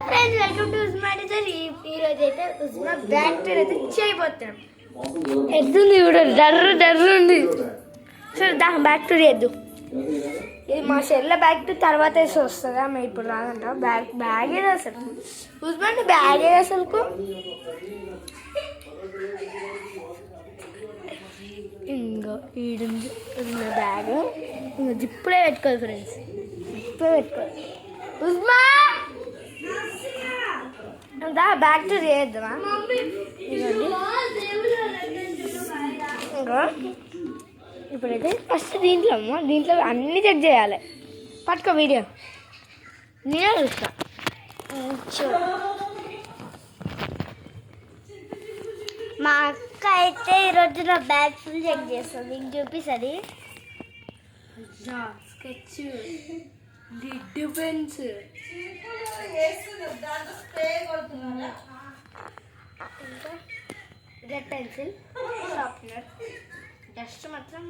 Friends welcome to Usma teacher. ఈరోజు అయితే ఉస్మా back tour అయితే చేయబోతున్నాం. ఎద్దుంది ఇప్పుడు డర్రు డర్రు ఉంది. సరే దా బ్యాక్ టూర్ చేద్దాం. ఇది మా సెల్ల బ్యాక్ టూర్ తర్వాత వేసి వస్తుందా మేము ఇప్పుడు రాదంట. బ్యాగ్ ఏది అసలు ఉస్మా బ్యాగ్ ఏది అసలుకు ఇంకో ఈడుంది ఉన్న బ్యాగ్. ఇంకా జిప్పులే పెట్టుకోవాలి ఫ్రెండ్స్, జిప్పులే పెట్టుకోవాలి. ఉస్మా దా బ్యాక్ టు చేద్దామా? ఇంకా ఇప్పుడైతే ఫస్ట్ దీంట్లో అన్నీ చెక్ చేయాలి. పట్టుకో వీడియో, నేనే చూస్తా. మా అక్క అయితే ఈరోజు నా బ్యాగ్ ఫుల్ చెక్ చేస్తుంది. నీకు చూపిస్తుంది. స్కెచ్, గిడ్డు pens, red pencil, sharpener, dust మాత్రం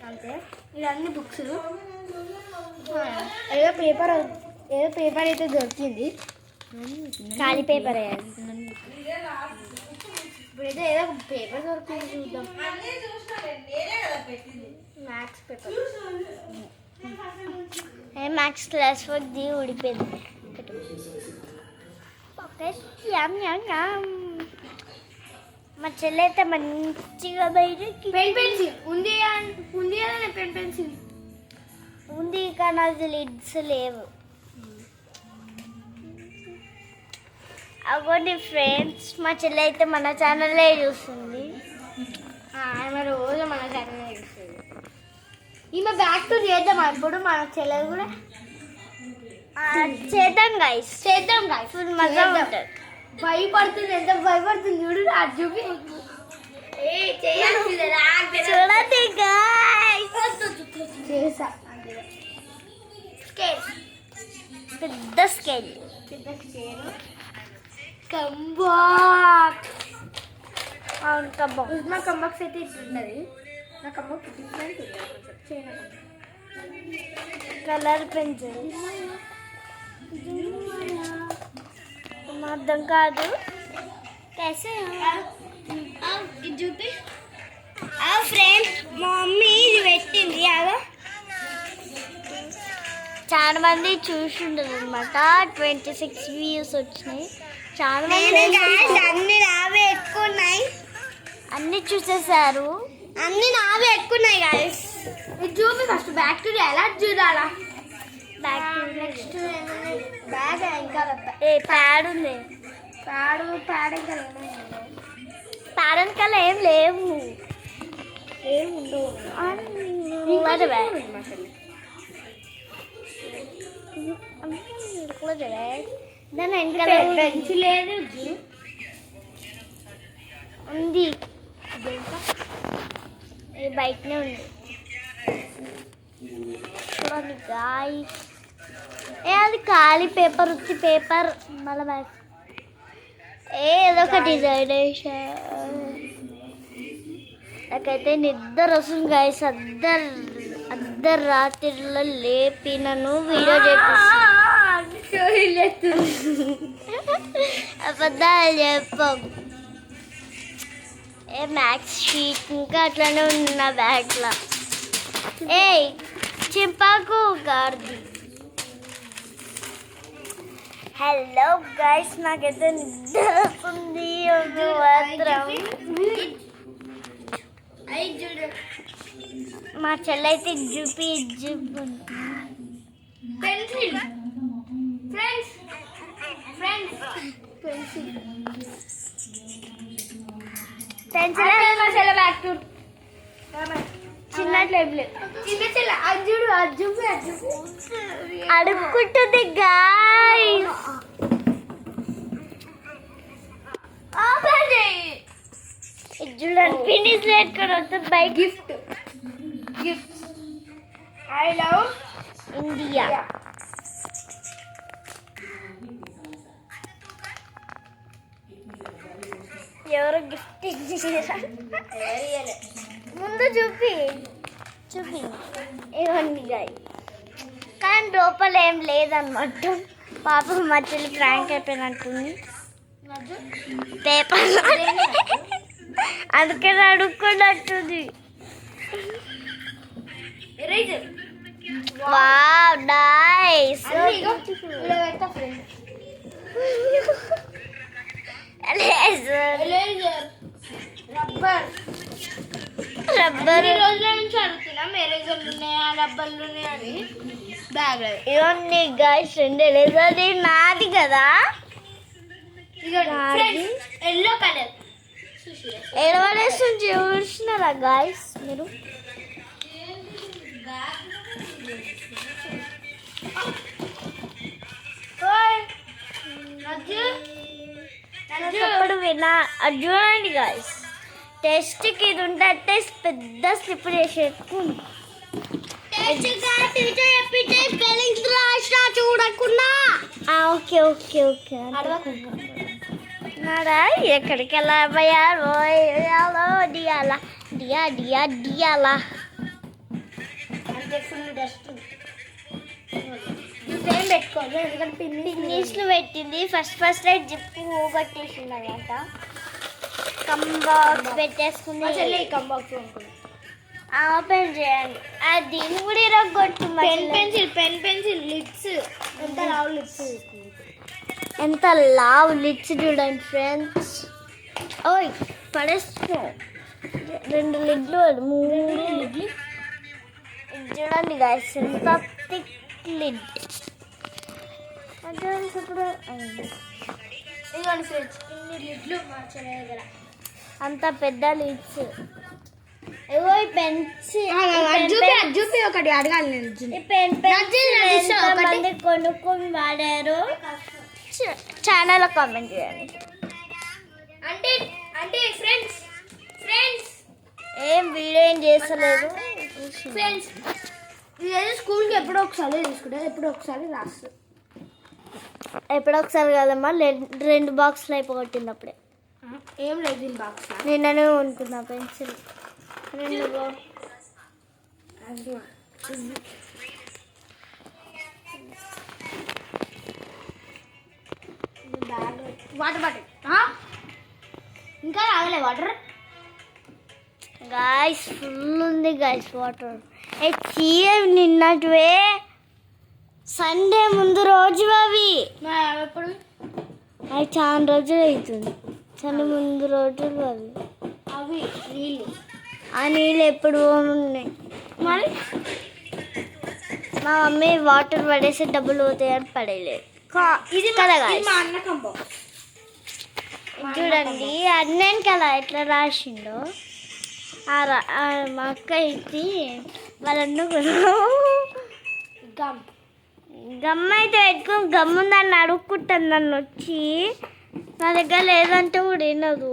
అంతే. ఇవన్నీ బుక్స్. ఏదో పేపర్ అయితే దొరికింది, ఖాళీ పేపర్. ఇప్పుడైతే ఏదో పేపర్ దొరికింది, చూద్దాం. Maths paper, maths class work the ఊడిపోయింది. మా చెల్లి అయితే మంచిగా బయటకి పెన్ పెన్సిల్ ఉంది కదా. పెన్ పెన్సిల్ ఉంది కానీ అది లిడ్స్ లేవు. అగోండి ఫ్రెండ్స్, మా చెల్లి అయితే మన ఛానల్లే చూస్తుంది. ఆమె రోజు మన ఛానల్లే చూస్తుంది. ఈమె బ్యాక్ టు చేద్దాం ఇప్పుడు మన చెల్లెలు కూడా చేద్దాం గైస్. ఫుల్ మజా ఉంటుంది. భయపడుతుంది, ఎంత భయపడుతుంది చూడు. అది చూపి చూడండి గైస్. పెద్ద స్కేల్ కంబాక్స్. అవును కంబాక్స్. మా కంబాక్స్ అయితే ఇట్లున్నది. నా కంబాక్స్ డిఫరెంట్ ఉంటుంది. కలర్ పెన్సిల్ అర్థం కాదు. कैसे చూపి. ఫ్రెండ్స్ మా మమ్మీ ఇది పెట్టింది. అదో చాలా మంది చూసిండరు అనమాట. 26 వ్యూస్ వచ్చినాయి. చాలా మంది అన్ని నావే ఎక్కున్నాయి. అన్ని చూసేసారు. అన్ని నావే ఎక్కున్నాయి గాయస్. ఇది చూపి ఫస్ట్ బ్యాక్ టు ఎలా చూడాలా. బ్యాక్ టు నెక్స్ట్ బ్యాగ్ ఇంకా ప్యాడ్ ఉంది. ప్యాడ్ ఇంకా ప్యాడ్ వెనకాల ఏం లేవు, ఏం ఉండవు. దాని వెనకాల పెన్సిల్ లేదు ఉంది, బయటనే ఉంది. చూడండి గాయ్స్. అది ఖాళీ పేపర్, వచ్చి పేపర్ మళ్ళీ బ్యాగ్ ఏదో ఒక డిజైనేషన్. నాకైతే నిద్ర వస్తుంది గాయస్. అర్ధరాత్రిలో లేపి నన్ను వీడియో చేపిస్తుంది. అబద్ధాలు చెప్పం. మ్యాథ్స్ షీట్ ఇంకా అట్లానే ఉంది నా బ్యాగ్లో. చింపాకు గార్ది. హలో గైస్, నాకైతే నిద్ర వస్తుంది. మాత్రం మా చెల్లి అయితే జూపి pencil. Friends pencil back to చిన్న టేబుల్. చిన్న చెల్ల అజ్జుడు అడుక్కుంటుంది గాయ్స్. చూడండి finish late by gift. I love India. ఎవరు గిఫ్ట్ ఇచ్చేసారు ముందు చూపి. ఇవన్నీ కానీ లోపల ఏం లేదన్నమాట. పాపం మా చెల్లి ఫ్రాంక్ అయిపోయినట్టుంది. పేపర్ అందుకే అడుక్కున్నట్టుంది. Wow nice. రబ్బర్ రోజుల నుంచి అడుగుతున్నాం ఎరేజర్లు ఉన్నాయా రబ్బర్లు ఉన్నాయా అని. బ్యాగ్ ఇవన్నీ గైస్ రెండు ఎరేజర్ నాది కదా. ఎల్లో కలర్ ఎడవలేసి చూసినారా గాయస్ మీరు? చూడండి గాయస్, టెస్ట్కి ఇది ఉంటే టెస్ట్ పెద్ద స్లిప్ చేసేట్టుకుంది. చూడకుండా ఓకే ఓకే ఓకే నాడా ఎక్కడికి వెళ్ళాబోయా? డియాలా డియా డియా డియాలా అంటే ఫుల్ డస్ట్ ఏం పెట్టుకోవాలి ఎందుకంటే పిన్నిస్లు పెట్టింది. ఫస్ట్ రైట్ జిప్పు ఊగట్టేసింది అనమాట. కంబాక్స్ పెట్టేసుకుంది. కంబాక్స్ ఓపెన్ చేయండి. దీన్ని కూడా ఇరగొట్టు. పెన్ పెన్సిల్ లిడ్స్ ఎంత లావు లిడ్స్ ఎంత లావు లిడ్స్ చూడండి ఫ్రెండ్స్. ఓయ్ పడేస్తు 2 లిడ్లు 3 లిడ్లు చూడండి గాయస్, ఎంత థిక్ లిడ్. ఇప్పుడు ఇదిగోండి ఫ్రెండ్స్, ఇన్ని లిడ్లు మా చెల్లి దగ్గర. అంత పెద్ద లిడ్స్. ఏవో ఈ పెన్సిల్ చూపి ఒకటి అడగాలి నేను. ఈ పెన్ కొనుక్కొని వాడారు ఛానల్లో కామెంట్ చేయండి. అంటే అంటే ఫ్రెండ్స్ ఫ్రెండ్స్ ఏం వీడియో ఏం చేస్తలేదు ఫ్రెండ్స్. ఇదేదో స్కూల్కి ఎప్పుడో ఒకసారి తీసుకుంటారు, ఎప్పుడో ఒకసారి రాస్తారు. ఎప్పుడో ఒకసారి కదమ్మా, 2 బాక్సులు అయిపోగొట్టింది అప్పుడే. ఏం లేదు దీని బాక్స్. నిన్ననే ఉంటున్నా పెన్సిల్ 2 బాక్స్. వాటర్ బాటిల్ ఇంకా రాగలే వాటర్. గాయస్ ఫుల్ ఉంది గాయస్ వాటర్. నిన్నటివే సండే ముందు రోజు అవి. ఎప్పుడు అవి చాలా రోజులు అవుతుంది. సండే ముందు రోజులు అవి. అవి నీళ్ళు. ఆ నీళ్ళు ఎప్పుడు ఉన్నాయి మరి. మా మమ్మీ వాటర్ పడేసి డబ్బులు పోతాయని పడేయలేదు. ఇది కదా మా అన్న కంబో. చూడండి అన్నయ్య కదా ఎట్లా రాసిండో. మా అక్క ఇది వాళ్ళ గమ్ అయితే పెట్టుకుని గమ్ముందని అడుక్కుంటాను. నన్ను వచ్చి నా దగ్గర లేదంటే కూడా వినదు.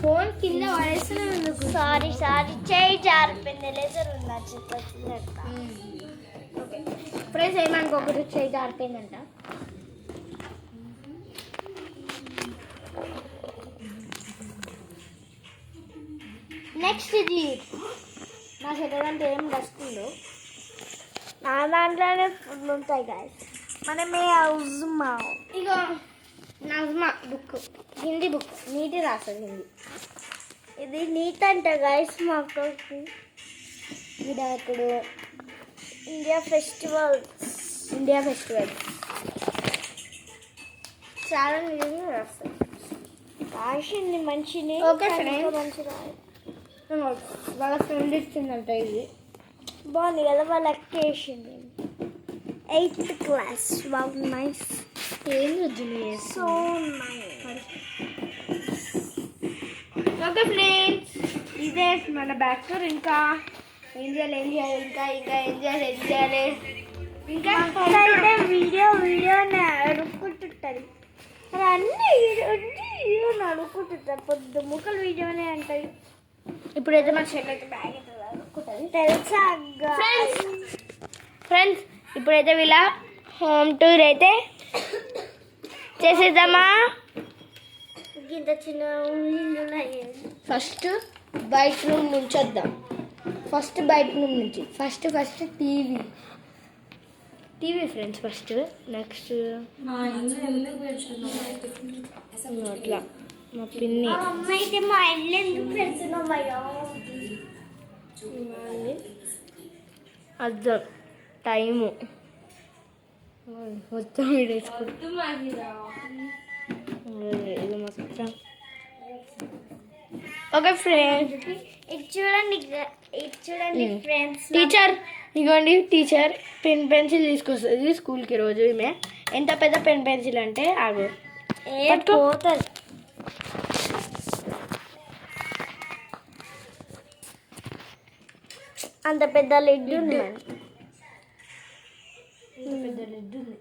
ఫోన్ కింద పడేస్తున్నాను. సారీ చేయి జారిపోయింది. లేజర్ ఉందా ఫ్రెండ్స్ ఏమనుకోకూడదు, చేయి జారిపోయిందంట. నెక్స్ట్ ఇది నా చదవంటే ఏం డస్ట్ ఉందో నా దాంట్లోనే ఫుడ్ ఉంటాయి గాయస్. మనమే ఉజ్మా ఇక నజ్మా బుక్, హిందీ బుక్, నీటి రాస్తుంది హిందీ. ఇది నీట్ అంట గాయస్. మా అక్కకి వినాయకుడు, ఇండియా ఫెస్టివల్ చాలా నిజంగా రాస్తుంది. రాసింది మంచిని. Okay friends. మంచిగా వాళ్ళ ఫ్రెండ్ ఇచ్చిందంట ఇది. బాగుంది కదా. వాళ్ళ అక్క వేసింది 8th క్లాస్. Wow nice. ఏం రుజువు సో నైస్. ఓకే ఫ్రెండ్స్, ఇదే మన బ్యాక్ టూర్. ఇంకా ఏం చేయాలి ఇంకా ఏం చేయాలి ఇంకా వీడియో అడుక్కుంటుంటుంది. మరి అన్నీ వీడియో అడుక్కుంటుంటారు. పొద్దు ముక్కలు వీడియోనే అంటాయి. ఇప్పుడైతే మా చెల్లి అయితే బ్యాగ్ అయితే అడుక్కుంటుంది తెలుసా ఫ్రెండ్స్. ఇప్పుడైతే వీళ్ళ హోమ్ టూర్ అయితే చేసేద్దామా. ఇంత చిన్న ఇల్లు ఉన్నాయి. ఫస్ట్ బయట రూమ్ నుంచి వద్దాం. ఫస్ట్ బయట రూమ్ నుంచి first TV friends. First next అట్లా మా పిన్ని అయితే మా ఇల్లు ఎందుకు పెడుతున్నామయ్యా? అర్థం టైము మొత్తం వేసుకుంటాం. ఇది మొత్తం ఓకే ఫ్రెండ్స్. ఇది చూడండి ఫ్రెండ్స్. టీచర్ ఇగోండి, టీచర్ పెన్సిల్ తీసుకొస్తుంది స్కూల్కి రోజు. ఈమె ఎంత పెద్ద పెన్సిల్ అంటే ఆగు పోతుంది. అంత పెద్ద లెడ్ ఉంది. పెద్ద లెడ్ ఉంది.